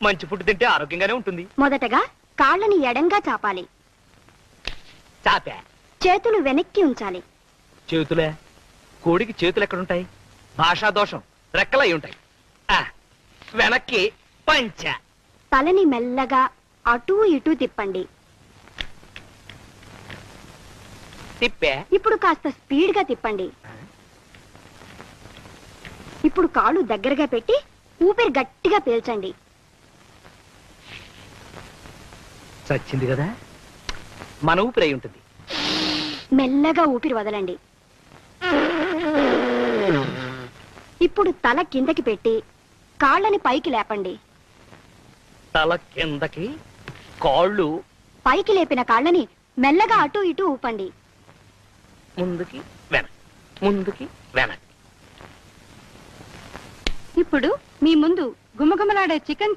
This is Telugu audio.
మంచి ఫుడ్ తింటే ఆరోగ్యంగానే ఉంటుంది. మొదటగా కాళ్ళని ఎడంగా చాపాలి. చాపా. చేతులు వెనక్కి ఉంచాలి. చేతులే? కోడికి చేతులు ఎక్కడుంటాయి? భాషా దోషం, రెక్కలై ఉంటాయి. వెనక్కి పంచ. తలని మెల్లగా అటూ ఇటూ తిప్పండి. తిప్పే. ఇప్పుడు కాస్త స్పీడ్ గా తిప్పండి. ఇప్పుడు కాళ్ళు దగ్గరగా పెట్టి ఊపిరి గట్టిగా పీల్చండి. చచ్చింది కదా, మన ఊపిరి అయి ఉంటుంది. మెల్లగా ఊపిరి వదలండి. ఇప్పుడు తల కిందకి పెట్టి కాళ్ళని పైకి లేపండి. తల కిందకి, కాళ్ళు పైకి లేపిన కాళ్ళని మెల్లగా అటూ ఇటూ ఊపండి. ముందుకి వెనక్కి, ముందుకి వెనక్కి. ఇప్పుడు మీ ముందు గుమగుమలాడే చికెన్